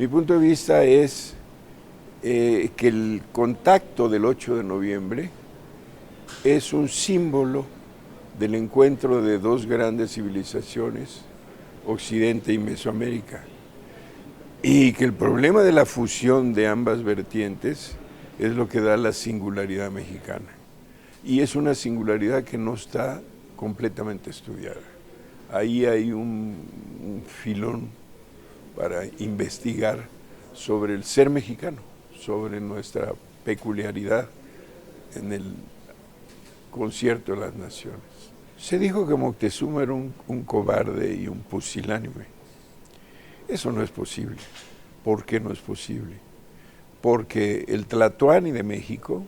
Mi punto de vista es que el contacto del 8 de noviembre es un símbolo del encuentro de dos grandes civilizaciones, Occidente y Mesoamérica, y que el problema de la fusión de ambas vertientes es lo que da la singularidad mexicana. Y es una singularidad que no está completamente estudiada. Ahí hay un filón para investigar sobre el ser mexicano, sobre nuestra peculiaridad en el concierto de las naciones. Se dijo que Moctezuma era un cobarde y un pusilánime. Eso no es posible. ¿Por qué no es posible? Porque el Tlatoani de México,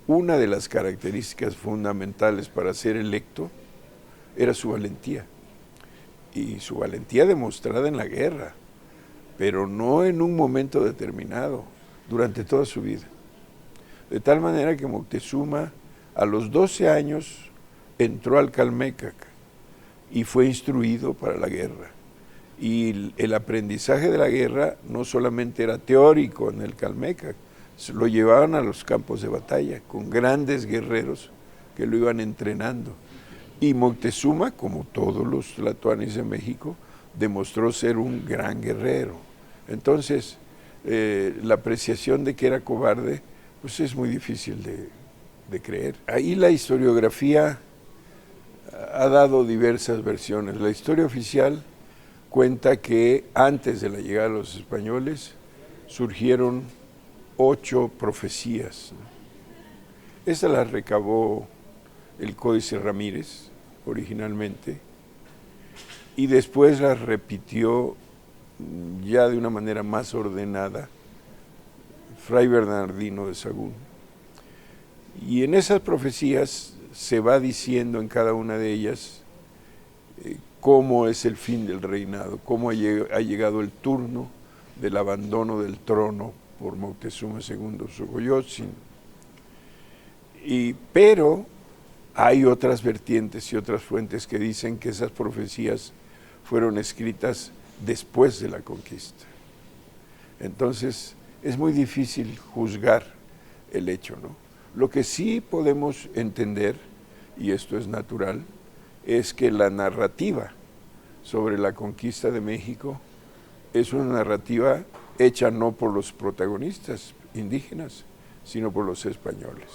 una de las características fundamentales para ser electo era su valentía. Y su valentía demostrada en la guerra, pero no en un momento determinado, durante toda su vida. De tal manera que Moctezuma a los 12 años entró al Calmécac y fue instruido para la guerra. Y el aprendizaje de la guerra no solamente era teórico en el Calmécac, lo llevaban a los campos de batalla con grandes guerreros que lo iban entrenando. Y Moctezuma, como todos los tlatoanis de México, demostró ser un gran guerrero. Entonces, la apreciación de que era cobarde, pues es muy difícil de creer. Ahí la historiografía ha dado diversas versiones. La historia oficial cuenta que antes de la llegada de los españoles surgieron 8 profecías. Esta la recabó el Códice Ramírez originalmente y después las repitió ya de una manera más ordenada Fray Bernardino de Sahagún. Y en esas profecías se va diciendo en cada una de ellas cómo es el fin del reinado, cómo ha llegado el turno del abandono del trono por Moctezuma II Xocoyotzin. Pero hay otras vertientes y otras fuentes que dicen que esas profecías fueron escritas después de la conquista. Entonces, es muy difícil juzgar el hecho, ¿no? Lo que sí podemos entender, y esto es natural, es que la narrativa sobre la conquista de México es una narrativa hecha no por los protagonistas indígenas, sino por los españoles.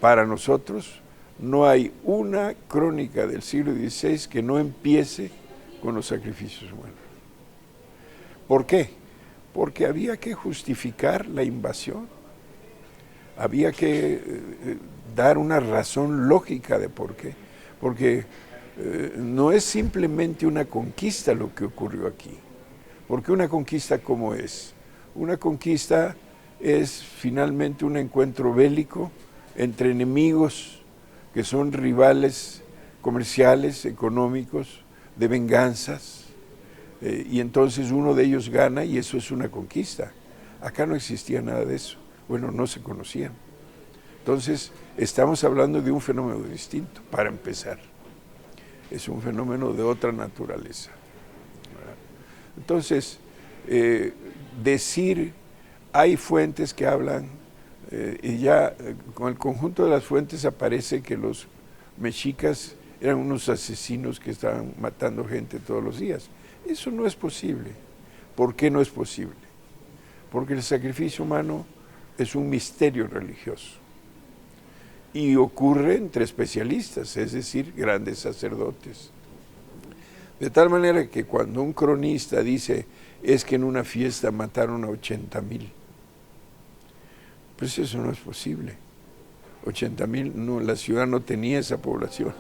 Para nosotros no hay una crónica del siglo XVI que no empiece con los sacrificios humanos. ¿Por qué? Porque había que justificar la invasión, había que dar una razón lógica de por qué, porque no es simplemente una conquista lo que ocurrió aquí, porque una conquista ¿cómo es? Una conquista es finalmente un encuentro bélico entre enemigos que son rivales comerciales, económicos, de venganzas, y entonces uno de ellos gana y eso es una conquista. Acá no existía nada de eso, bueno, no se conocían. Entonces, estamos hablando de un fenómeno distinto, para empezar. Es un fenómeno de otra naturaleza. Entonces, decir, hay fuentes que hablan, y ya con el conjunto de las fuentes aparece que los mexicas eran unos asesinos que estaban matando gente todos los días. Eso no es posible. ¿Por qué no es posible? Porque el sacrificio humano es un misterio religioso y ocurre entre especialistas, es decir, grandes sacerdotes. De tal manera que cuando un cronista dice es que en una fiesta mataron a 80,000, pues eso no es posible. 80,000, no, la ciudad no tenía esa población.